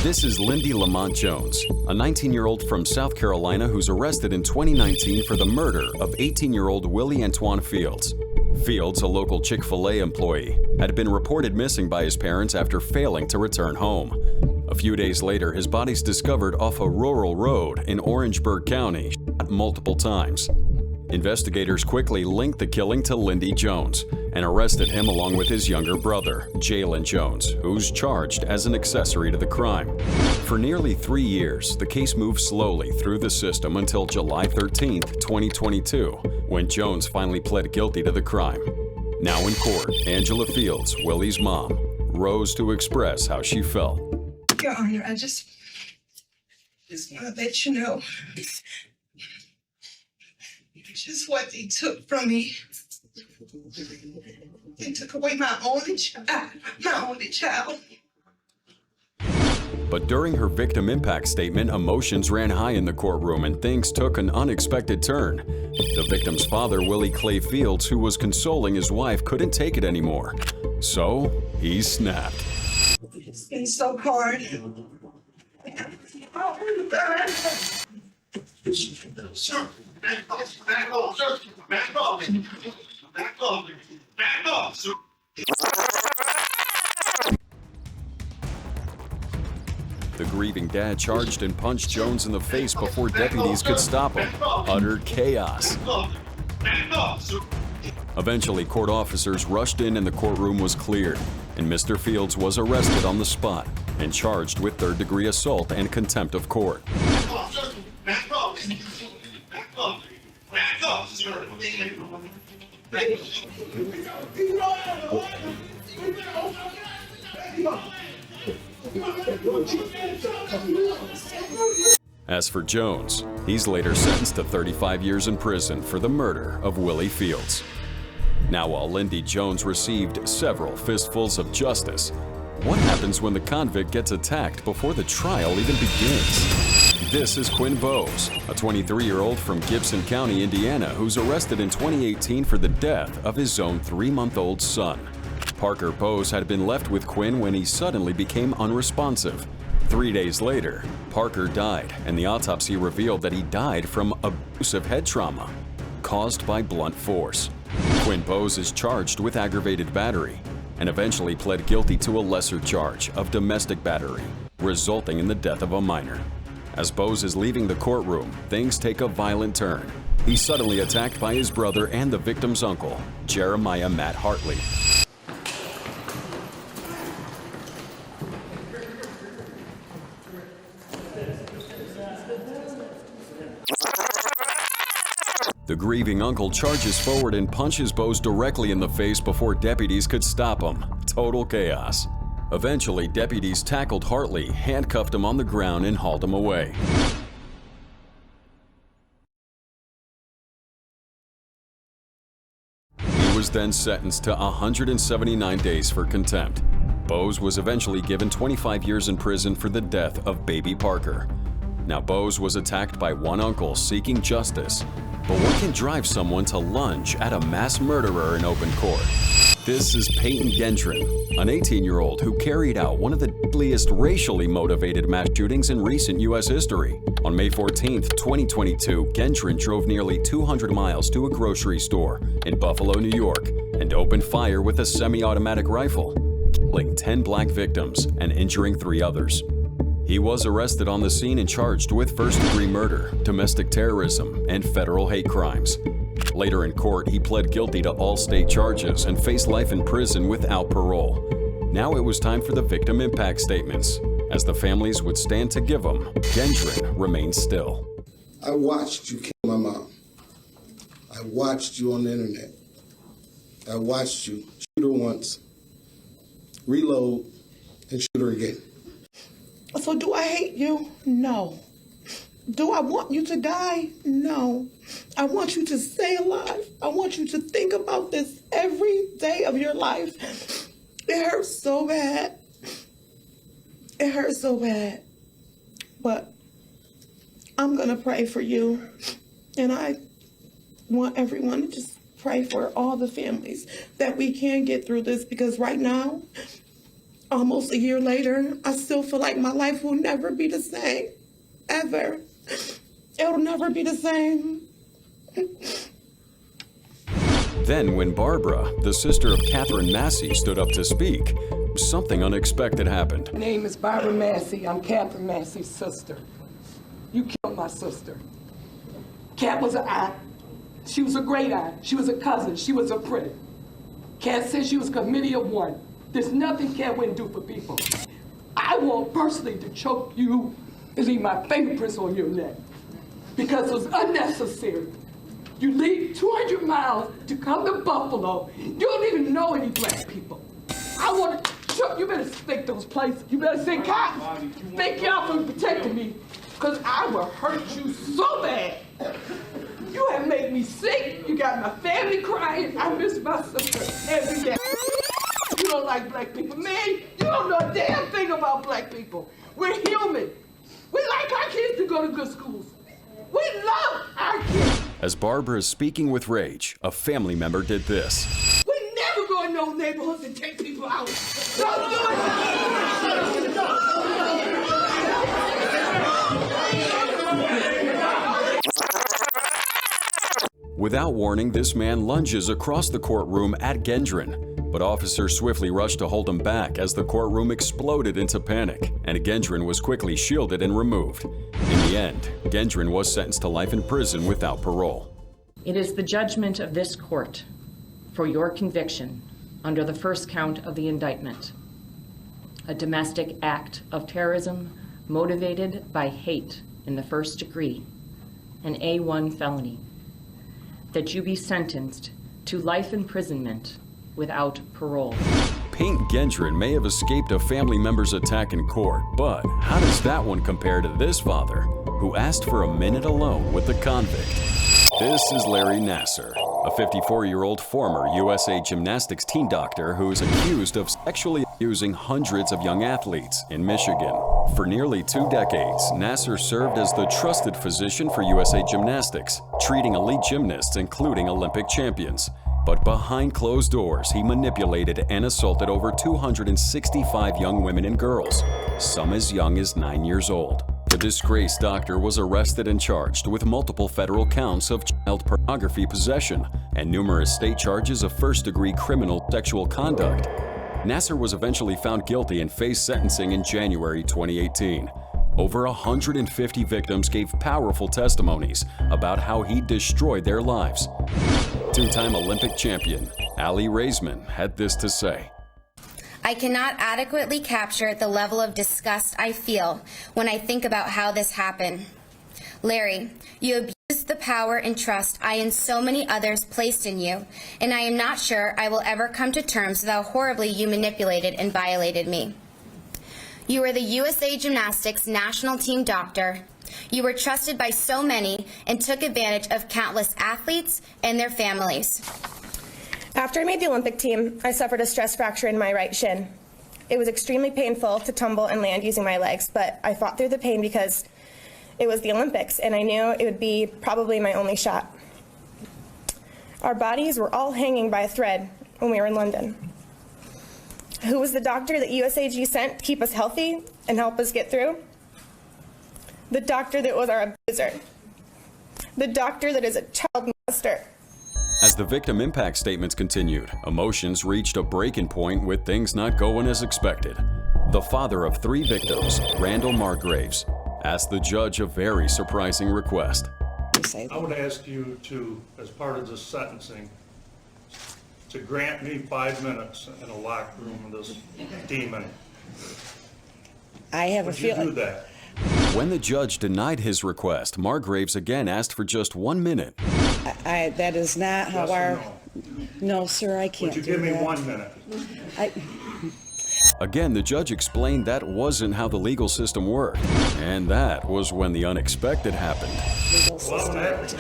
This is Lindy Jones, a 19-year-old from South Carolina who's arrested in 2019 for the murder of 18-year-old Willie Antoine Fields. Fields, a local Chick-fil-A employee, had been reported missing by his parents after failing to return home. A few days later, his body's discovered off a rural road in Orangeburg County, shot multiple times. Investigators quickly linked the killing to Lindy Jones and arrested him along with his younger brother, Deleon Jones, who's charged as an accessory to the crime. For nearly 3 years, the case moved slowly through the system until July 13, 2022, when Jones finally pled guilty to the crime. Now in court, Angela Fields, Willie's mom, rose to express how she felt. Your Honor, I just want to let you know just what they took from me. They took away my only child. But during her victim impact statement, emotions ran high in the courtroom and things took an unexpected turn. The victim's father, Willie Clay Fields, who was consoling his wife, couldn't take it anymore. So he snapped. It's been so hard. Sir, back off, sir. Back off, sir. The grieving dad charged and punched Jones in the face before deputies could stop him. Utter chaos. Back off, sir. Eventually, court officers rushed in and the courtroom was cleared, and Mr. Fields was arrested on the spot and charged with third-degree assault and contempt of court. Back off, sir. Back off. Back off. Back off, sir. As for Jones, he's later sentenced to 35 years in prison for the murder of Willie Fields. Now, while Lindy Jones received several fistfuls of justice, what happens when the convict gets attacked before the trial even begins? This is Quinn Bose, a 23-year-old from Gibson County, Indiana, who's arrested in 2018 for the death of his own 3-month-old son. Parker Bose had been left with Quinn when he suddenly became unresponsive. 3 days later, Parker died, and the autopsy revealed that he died from abusive head trauma caused by blunt force. Quinn Bose is charged with aggravated battery and eventually pled guilty to a lesser charge of domestic battery, resulting in the death of a minor. As Bose is leaving the courtroom, things take a violent turn. He's suddenly attacked by his brother and the victim's uncle, Jeremiah Matt Hartley. The grieving uncle charges forward and punches Bose directly in the face before deputies could stop him. Total chaos. Eventually, deputies tackled Hartley, handcuffed him on the ground, and hauled him away. He was then sentenced to 179 days for contempt. Bose was eventually given 25 years in prison for the death of baby Parker. Now, Bose was attacked by one uncle seeking justice. But what can drive someone to lunge at a mass murderer in open court? This is Payton Gendron, an 18-year-old who carried out one of the deadliest racially motivated mass shootings in recent U.S. history. On May 14, 2022, Gendron drove nearly 200 miles to a grocery store in Buffalo, New York, and opened fire with a semi-automatic rifle, killing 10 black victims and injuring 3 others. He was arrested on the scene and charged with first-degree murder, domestic terrorism, and federal hate crimes. Later in court, he pled guilty to all state charges and faced life in prison without parole. Now it was time for the victim impact statements. As the families would stand to give them, Gendron remained still. I watched you kill my mom. I watched you on the internet. I watched you shoot her once, reload, and shoot her again. So do I hate you? No. Do I want you to die? No. I want you to stay alive. I want you to think about this every day of your life. It hurts so bad. It hurts so bad. But I'm going to pray for you. And I want everyone to just pray for all the families that we can get through this, because right now almost a year later, I still feel like my life will never be the same. Ever. It'll never be the same. Then when Barbara, the sister of Catherine Massey, stood up to speak, something unexpected happened. My name is Barbara Massey. I'm Catherine Massey's sister. You killed my sister. Cat was an aunt. She was a great aunt. She was a cousin. She was a friend. Cat said she was a committee of one. There's nothing Cat wouldn't do for people. I want personally to choke you and leave my fingerprints on your neck because it was unnecessary. You leave 200 miles to come to Buffalo. You don't even know any black people. I want to choke. You better think those places. You better say, cops, thank y'all for protecting me because I will hurt you so bad. You have made me sick. You got my family crying. I miss my sister every day. You don't like black people. Man, you don't know a damn thing about black people. We're human. We like our kids to go to good schools. We love our kids. As Barbara is speaking with rage, a family member did this. We never go in those neighborhoods and take people out. Don't do it. Without warning, this man lunges across the courtroom at Gendron, but officers swiftly rushed to hold him back as the courtroom exploded into panic, and Gendron was quickly shielded and removed. In the end, Gendron was sentenced to life in prison without parole. It is the judgment of this court for your conviction under the first count of the indictment, a domestic act of terrorism motivated by hate in the first degree, an A1 felony, that you be sentenced to life imprisonment without parole. Payton Gendron may have escaped a family member's attack in court, but how does that one compare to this father, who asked for a minute alone with the convict? This is Larry Nassar, a 54-year-old former USA Gymnastics team doctor who is accused of sexually abusing hundreds of young athletes in Michigan. For nearly 2 decades, Nassar served as the trusted physician for USA Gymnastics, treating elite gymnasts, including Olympic champions. But behind closed doors, he manipulated and assaulted over 265 young women and girls, some as young as 9 years old. The disgraced doctor was arrested and charged with multiple federal counts of child pornography possession and numerous state charges of first-degree criminal sexual conduct. Nassar was eventually found guilty and faced sentencing in January 2018. Over 150 victims gave powerful testimonies about how he destroyed their lives. Two-time Olympic champion Ali Raisman had this to say. I cannot adequately capture the level of disgust I feel when I think about how this happened. Larry, you abused the power and trust I and so many others placed in you, and I am not sure I will ever come to terms with how horribly you manipulated and violated me. You were the USA Gymnastics national team doctor. You were trusted by so many and took advantage of countless athletes and their families. After I made the Olympic team, I suffered a stress fracture in my right shin. It was extremely painful to tumble and land using my legs, but I fought through the pain because it was the Olympics, and I knew it would be probably my only shot. Our bodies were all hanging by a thread when we were in London. Who was the doctor that USAG sent to keep us healthy and help us get through? The doctor that was our abuser. The doctor that is a child molester. As the victim impact statements continued, emotions reached a breaking point with things not going as expected. The father of 3 victims, Randall Margraves, asked the judge a very surprising request. I would ask you to, as part of this sentencing, to grant me 5 minutes in a locked room with this demon. I have a feeling. Would you do that? When the judge denied his request, Margraves again asked for just 1 minute. That is not how Yes our... or no? No, sir, I can't Would you give me that. 1 minute? Again, the judge explained that wasn't how the legal system worked. And that was when the unexpected happened. Well, that,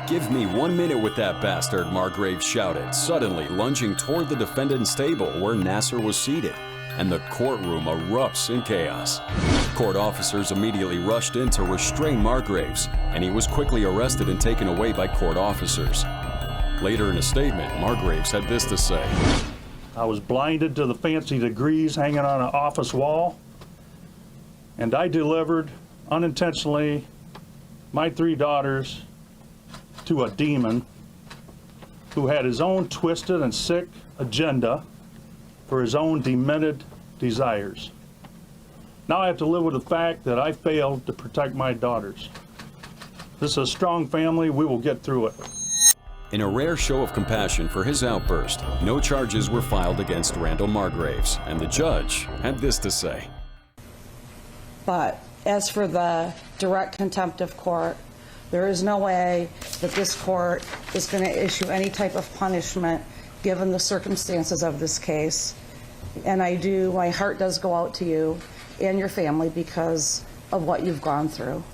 Give me 1 minute with that bastard, Margraves shouted, suddenly lunging toward the defendant's table where Nassar was seated, and the courtroom erupts in chaos. Court officers immediately rushed in to restrain Margraves, and he was quickly arrested and taken away by court officers. Later in a statement, Margraves had this to say. I was blinded to the fancy degrees hanging on an office wall, and I delivered, unintentionally, my 3 daughters to a demon who had his own twisted and sick agenda for his own demented desires. Now I have to live with the fact that I failed to protect my daughters. This is a strong family. We will get through it. In a rare show of compassion for his outburst, no charges were filed against Randall Margraves, and the judge had this to say. But as for the direct contempt of court, there is no way that this court is going to issue any type of punishment given the circumstances of this case. And my heart does go out to you and your family because of what you've gone through.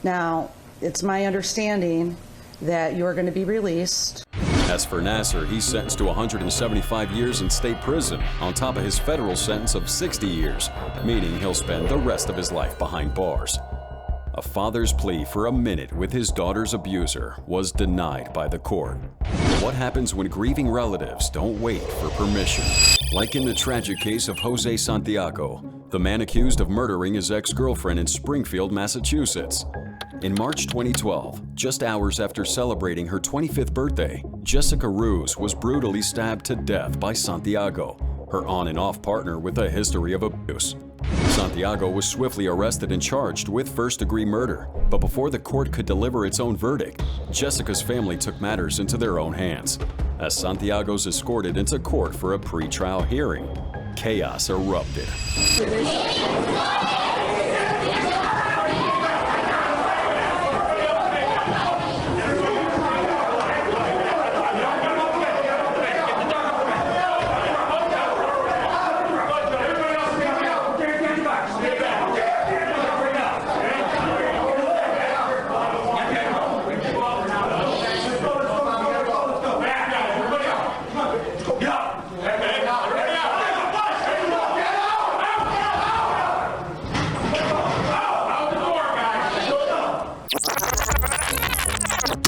Now, it's my understanding that you're going to be released. As for Nasser, he's sentenced to 175 years in state prison on top of his federal sentence of 60 years, meaning he'll spend the rest of his life behind bars. A father's plea for a minute with his daughter's abuser was denied by the court. But what happens when grieving relatives don't wait for permission? Like in the tragic case of Jose Santiago, the man accused of murdering his ex-girlfriend in Springfield, Massachusetts. In March 2012, just hours after celebrating her 25th birthday, Jessica Ruse was brutally stabbed to death by Santiago, her on and off partner with a history of abuse. Santiago was swiftly arrested and charged with first-degree murder, but before the court could deliver its own verdict, Jessica's family took matters into their own hands. As Santiago's escorted into court for a pre-trial hearing, chaos erupted.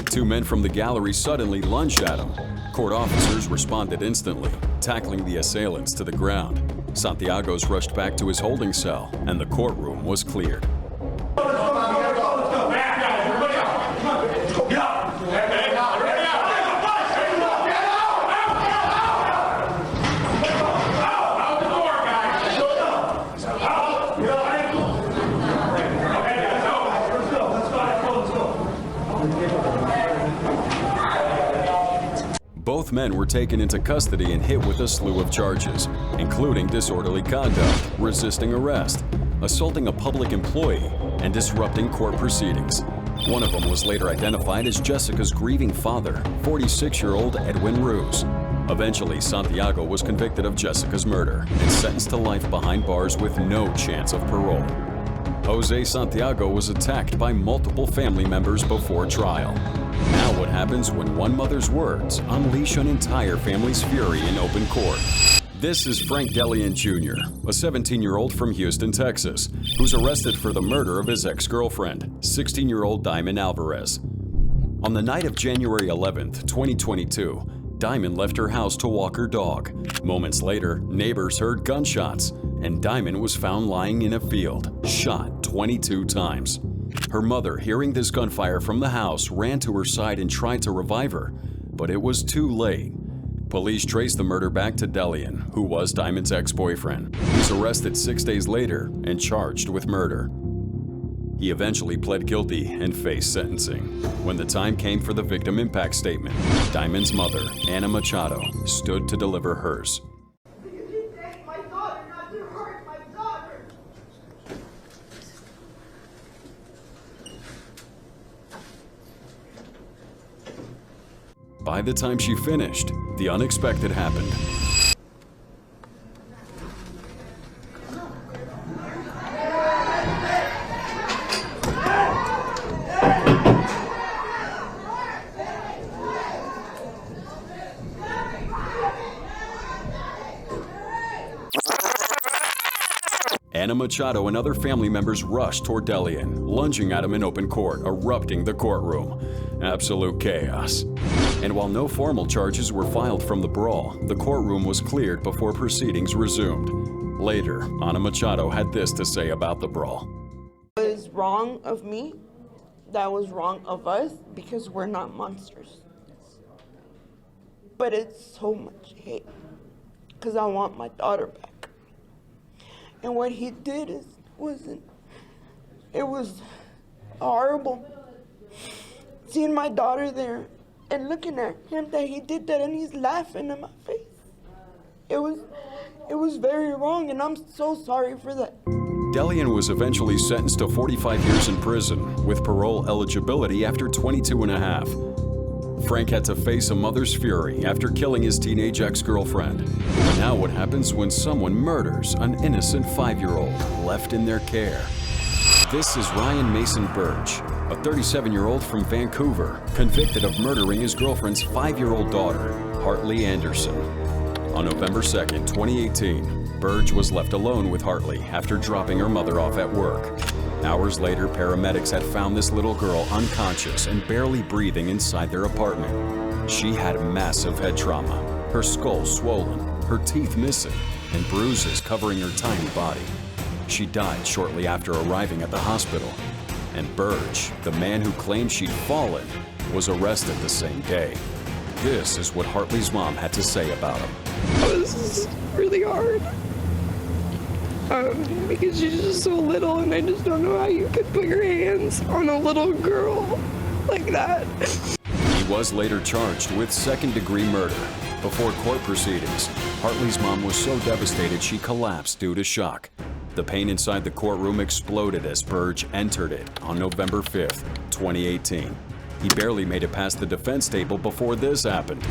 Two men from the gallery suddenly lunged at him. Court officers responded instantly, tackling the assailants to the ground. Santiago's rushed back to his holding cell, and the courtroom was cleared. Both men were taken into custody and hit with a slew of charges, including disorderly conduct, resisting arrest, assaulting a public employee, and disrupting court proceedings. One of them was later identified as Jessica's grieving father, 46-year-old Edwin Ruse. Eventually, Santiago was convicted of Jessica's murder and sentenced to life behind bars with no chance of parole. Jose Santiago was attacked by multiple family members before trial. Now what happens when one mother's words unleash an entire family's fury in open court? This is Frank Deleon Jr., a 17-year-old from Houston, Texas, who's arrested for the murder of his ex-girlfriend, 16-year-old Diamond Alvarez. On the night of January 11th, 2022, Diamond left her house to walk her dog. Moments later, neighbors heard gunshots, and Diamond was found lying in a field, shot 22 times. Her mother, hearing this gunfire from the house, ran to her side and tried to revive her, but it was too late. Police traced the murder back to Deleon, who was Diamond's ex-boyfriend. He's arrested 6 days later and charged with murder. He eventually pled guilty and faced sentencing. When the time came for the victim impact statement, Diamond's mother, Anna Machado, stood to deliver hers. By the time she finished, the unexpected happened. Ana Machado and other family members rushed toward Deleon, lunging at him in open court, erupting the courtroom. Absolute chaos. And while no formal charges were filed from the brawl, the courtroom was cleared before proceedings resumed. Later, Ana Machado had this to say about the brawl. It was wrong of me. That was wrong of us because we're not monsters. But it's so much hate because I want my daughter back. And what he did it was horrible. Seeing my daughter there and looking at him that he did that and he's laughing in my face. It was very wrong and I'm so sorry for that. Deleon was eventually sentenced to 45 years in prison with parole eligibility after 22 and a half. Frank had to face a mother's fury after killing his teenage ex-girlfriend. Now what happens when someone murders an innocent 5-year-old left in their care? This is Ryan Mason Burge, a 37-year-old from Vancouver, convicted of murdering his girlfriend's 5-year-old daughter, Hartley Anderson. On November 2nd, 2018, Burge was left alone with Hartley after dropping her mother off at work. Hours later, paramedics had found this little girl unconscious and barely breathing inside their apartment. She had massive head trauma, her skull swollen, her teeth missing, and bruises covering her tiny body. She died shortly after arriving at the hospital. And Burge, the man who claimed she'd fallen, was arrested the same day. This is what Hartley's mom had to say about him. It was really hard. Because she's just so little and I just don't know how you could put your hands on a little girl like that. He was later charged with second-degree murder. Before court proceedings, Hartley's mom was so devastated she collapsed due to shock. The pain inside the courtroom exploded as Burge entered it on November 5th, 2018. He barely made it past the defense table before this happened.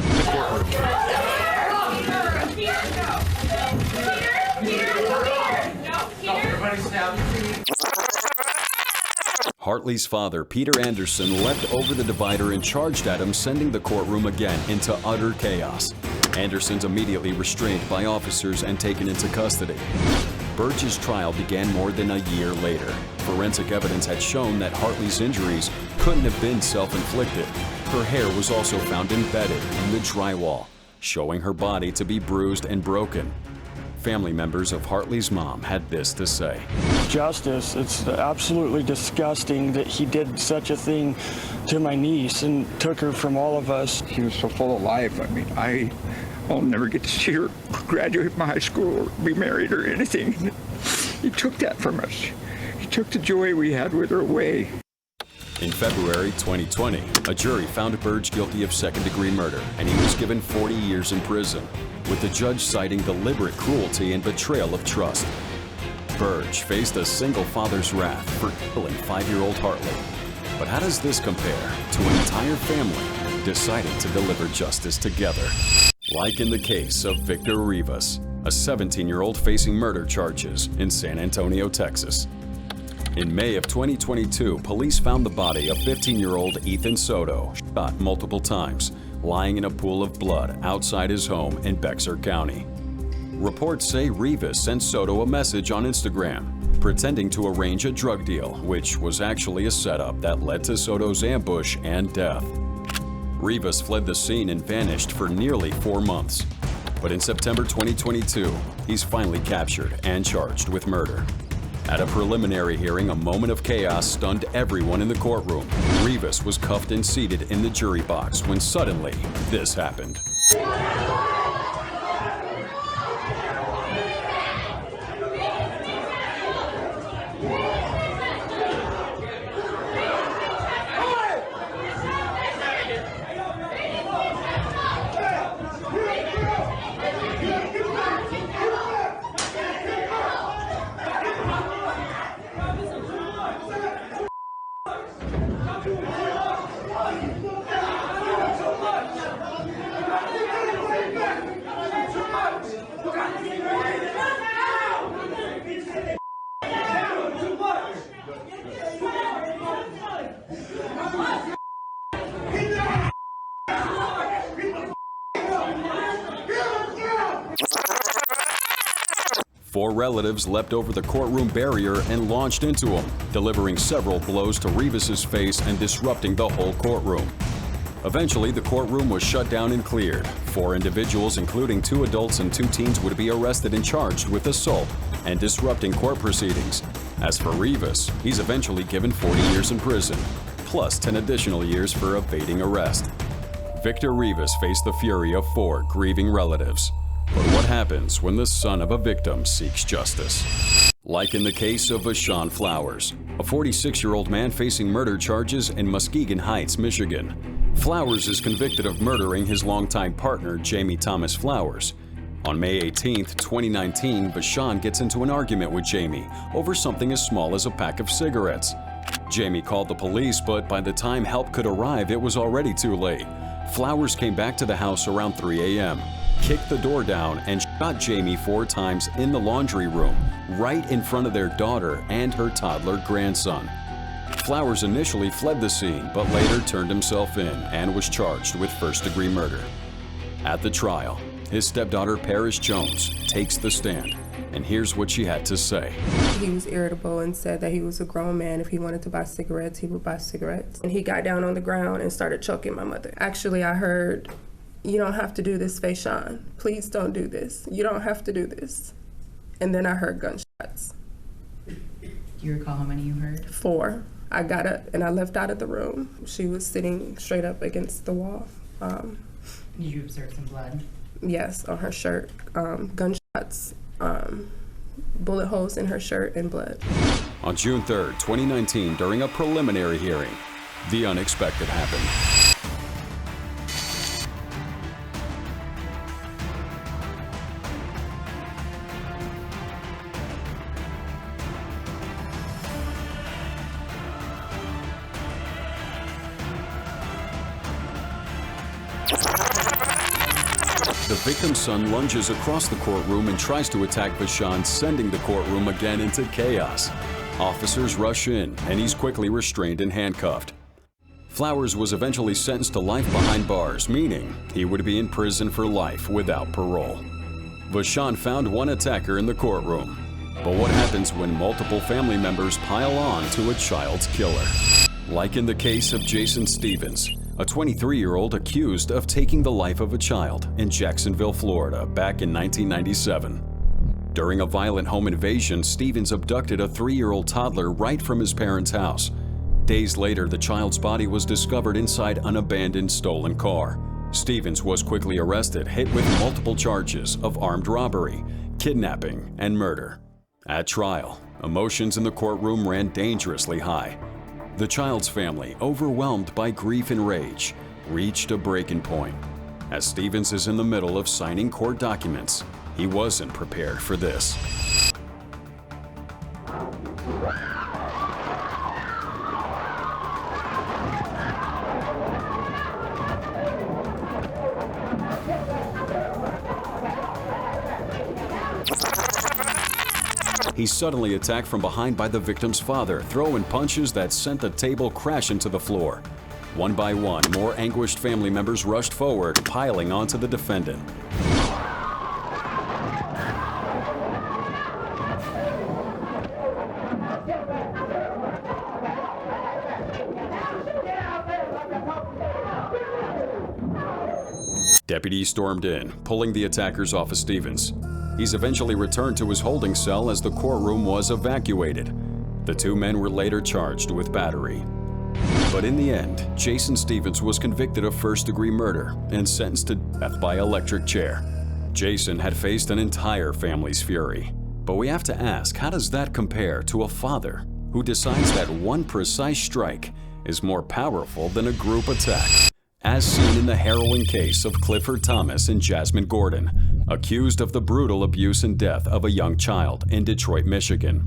Hartley's father, Peter Anderson, leapt over the divider and charged at him, sending the courtroom again into utter chaos. Anderson's immediately restrained by officers and taken into custody. Burge's trial began more than a year later. Forensic evidence had shown that Hartley's injuries couldn't have been self-inflicted. Her hair was also found embedded in the drywall, showing her body to be bruised and broken. Family members of Hartley's mom had this to say. Justice, it's absolutely disgusting that he did such a thing to my niece and took her from all of us. She was so full of life. I mean, I'll never get to see her graduate from high school or be married or anything. He took that from us. He took the joy we had with her away. In February 2020, a jury found Burge guilty of second-degree murder, and he was given 40 years in prison, with the judge citing deliberate cruelty and betrayal of trust. Burge faced a single father's wrath for killing 5-year-old Hartley. But how does this compare to an entire family deciding to deliver justice together? Like in the case of Victor Rivas, a 17-year-old facing murder charges in San Antonio, Texas. In May of 2022, police found the body of 15-year-old Ethan Soto, shot multiple times, lying in a pool of blood outside his home in Bexar County. Reports say Rivas sent Soto a message on Instagram, pretending to arrange a drug deal, which was actually a setup that led to Soto's ambush and death. Rivas fled the scene and vanished for nearly 4 months. But in September 2022, he's finally captured and charged with murder. At a preliminary hearing, a moment of chaos stunned everyone in the courtroom. Rivas was cuffed and seated in the jury box when suddenly this happened. 4 relatives leapt over the courtroom barrier and launched into him, delivering several blows to Rivas' face and disrupting the whole courtroom. Eventually, the courtroom was shut down and cleared. 4 individuals, including 2 adults and 2 teens, would be arrested and charged with assault and disrupting court proceedings. As for Rivas, he's eventually given 40 years in prison, plus 10 additional years for evading arrest. Victor Rivas faced the fury of 4 grieving relatives. But what happens when the son of a victim seeks justice? Like in the case of Vashon Flowers, a 46-year-old man facing murder charges in Muskegon Heights, Michigan. Flowers is convicted of murdering his longtime partner, Jamie Thomas Flowers. On May 18, 2019, Vashon gets into an argument with Jamie over something as small as a pack of cigarettes. Jamie called the police, but by the time help could arrive, it was already too late. Flowers came back to the house around 3 a.m., kicked the door down, and shot Jamie 4 times in the laundry room, right in front of their daughter and her toddler grandson. Flowers initially fled the scene, but later turned himself in and was charged with first-degree murder. At the trial, his stepdaughter, Paris Jones, takes the stand, and here's what she had to say. He was irritable and said that he was a grown man. If he wanted to buy cigarettes, he would buy cigarettes. And he got down on the ground and started choking my mother. Actually, I heard, "You don't have to do this, Vashon. Please don't do this. You don't have to do this." And then I heard gunshots. Do you recall how many you heard? 4. I got up and I left out of the room. She was sitting straight up against the wall. Did you observe some blood? Yes, on her shirt. Gunshots, bullet holes in her shirt, and blood. On June 3, 2019, during a preliminary hearing, the unexpected happened. The victim's son lunges across the courtroom and tries to attack Vashon, sending the courtroom again into chaos. Officers rush in, and he's quickly restrained and handcuffed. Flowers was eventually sentenced to life behind bars, meaning he would be in prison for life without parole. Vashon found one attacker in the courtroom. But what happens when multiple family members pile on to a child's killer? Like in the case of Jason Stevens, a 23-year-old accused of taking the life of a child in Jacksonville, Florida, back in 1997. During a violent home invasion, Stevens abducted a 3-year-old toddler right from his parents' house. Days later, the child's body was discovered inside an abandoned stolen car. Stevens was quickly arrested, hit with multiple charges of armed robbery, kidnapping, and murder. At trial, emotions in the courtroom ran dangerously high. The child's family, overwhelmed by grief and rage, reached a breaking point. As Stevens is in the middle of signing court documents, he wasn't prepared for this. He's suddenly attacked from behind by the victim's father, throwing punches that sent the table crashing to the floor. One by one, more anguished family members rushed forward, piling onto the defendant. Deputies stormed in, pulling the attackers off of Stevens. He's eventually returned to his holding cell as the courtroom was evacuated. The 2 men were later charged with battery. But in the end, Jason Stevens was convicted of first-degree murder and sentenced to death by electric chair. Jason had faced an entire family's fury. But we have to ask, how does that compare to a father who decides that one precise strike is more powerful than a group attack? As seen in the harrowing case of Clifford Thomas and Jasmine Gordon, accused of the brutal abuse and death of a young child in Detroit, Michigan.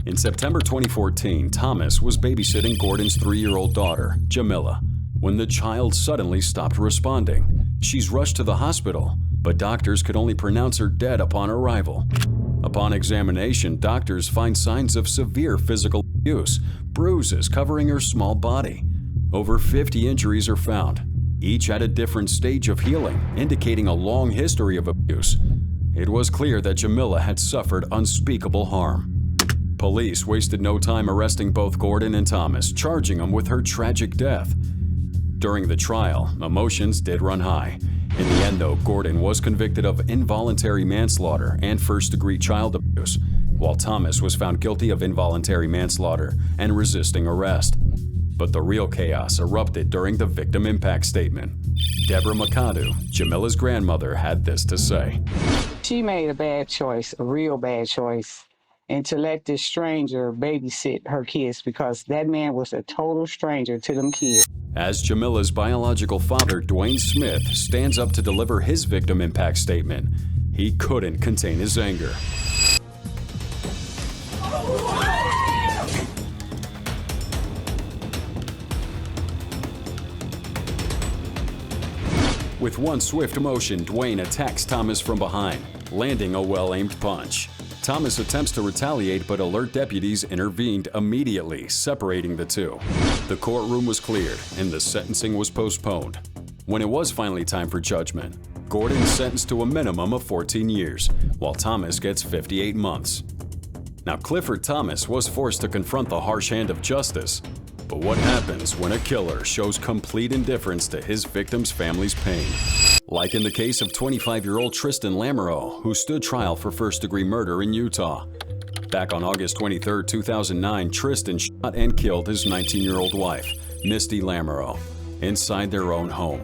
In September 2014, Thomas was babysitting Gordon's 3-year-old daughter, Jamila, when the child suddenly stopped responding. She's rushed to the hospital, but doctors could only pronounce her dead upon arrival. Upon examination, doctors find signs of severe physical abuse, bruises covering her small body. Over 50 injuries are found, each at a different stage of healing, indicating a long history of abuse. it was clear that Jamila had suffered unspeakable harm. Police wasted no time arresting both Gordon and Thomas, charging them with her tragic death. During the trial, emotions did run high. In the end, though, Gordon was convicted of involuntary manslaughter and first-degree child abuse, while Thomas was found guilty of involuntary manslaughter and resisting arrest. But the real chaos erupted during the victim impact statement. Deborah McAdoo, Jamila's grandmother, had this to say. She made a bad choice, a real bad choice, and to let this stranger babysit her kids, because that man was a total stranger to them kids. As Jamila's biological father, Dwayne Smith, stands up to deliver his victim impact statement, he couldn't contain his anger. With one swift motion, Dwayne attacks Thomas from behind, landing a well-aimed punch. Thomas attempts to retaliate, but alert deputies intervened immediately, separating the two. The courtroom was cleared, and the sentencing was postponed. When it was finally time for judgment, Gordon is sentenced to a minimum of 14 years, while Thomas gets 58 months. Now, Clifford Thomas was forced to confront the harsh hand of justice. But what happens when a killer shows complete indifference to his victim's family's pain? Like in the case of 25-year-old Tristan Lamoreaux, who stood trial for first-degree murder in Utah. Back on August 23, 2009, Tristan shot and killed his 19-year-old wife, Misty Lamoreaux, inside their own home.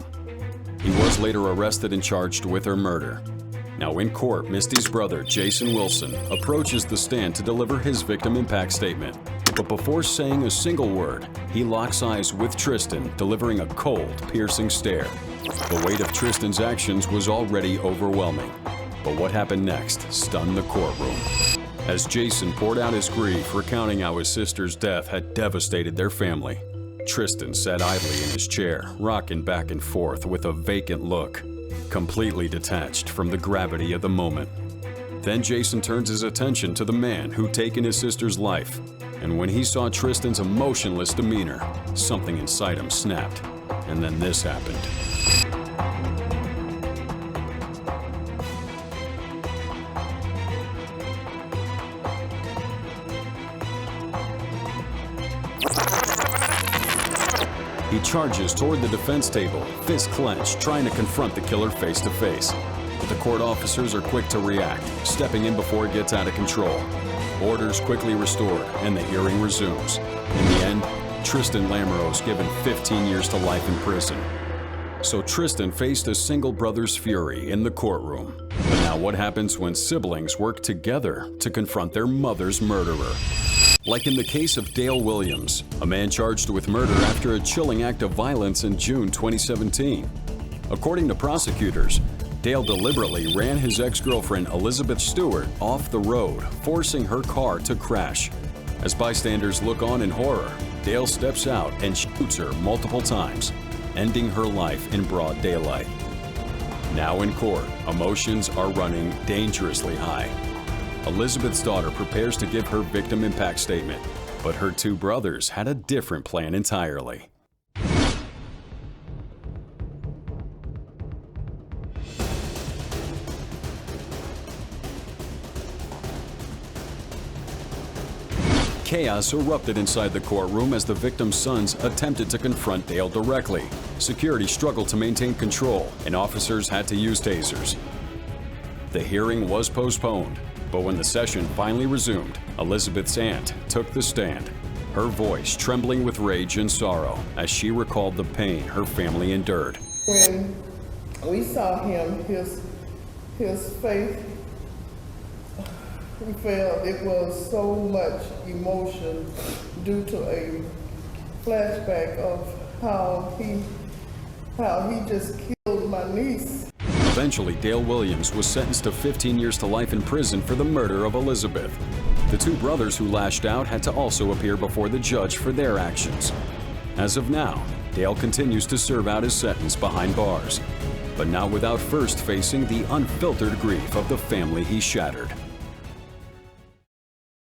He was later arrested and charged with her murder. Now in court, Misty's brother, Jason Wilson, approaches the stand to deliver his victim impact statement. But before saying a single word, he locks eyes with Tristan, delivering a cold, piercing stare. The weight of Tristan's actions was already overwhelming. But what happened next stunned the courtroom. As Jason poured out his grief, recounting how his sister's death had devastated their family, Tristan sat idly in his chair, rocking back and forth with a vacant look, completely detached from the gravity of the moment. Then Jason turns his attention to the man who'd taken his sister's life. And when he saw Tristan's emotionless demeanor, something inside him snapped. And then this happened. He charges toward the defense table, fist clenched, trying to confront the killer face to face. But the court officers are quick to react, stepping in before it gets out of control. Orders quickly restored, and the hearing resumes. In the end, Tristan Lamoreaux is given 15 years to life in prison. So Tristan faced a single brother's fury in the courtroom. But now what happens when siblings work together to confront their mother's murderer? Like in the case of Dale Williams, a man charged with murder after a chilling act of violence in June 2017. According to prosecutors, Dale deliberately ran his ex-girlfriend Elizabeth Stewart off the road, forcing her car to crash. As bystanders look on in horror, Dale steps out and shoots her multiple times, ending her life in broad daylight. Now in court, emotions are running dangerously high. Elizabeth's daughter prepares to give her victim impact statement, but her two brothers had a different plan entirely. Chaos erupted inside the courtroom as the victim's sons attempted to confront Dale directly. Security struggled to maintain control, and officers had to use tasers. The hearing was postponed, but when the session finally resumed, Elizabeth's aunt took the stand, her voice trembling with rage and sorrow as she recalled the pain her family endured. When we saw him, his face, we felt it was so much emotion due to a flashback of how he just killed my niece. Eventually, Dale Williams was sentenced to 15 years to life in prison for the murder of Elizabeth. The two brothers who lashed out had to also appear before the judge for their actions. As of now, Dale continues to serve out his sentence behind bars, but not without first facing the unfiltered grief of the family he shattered.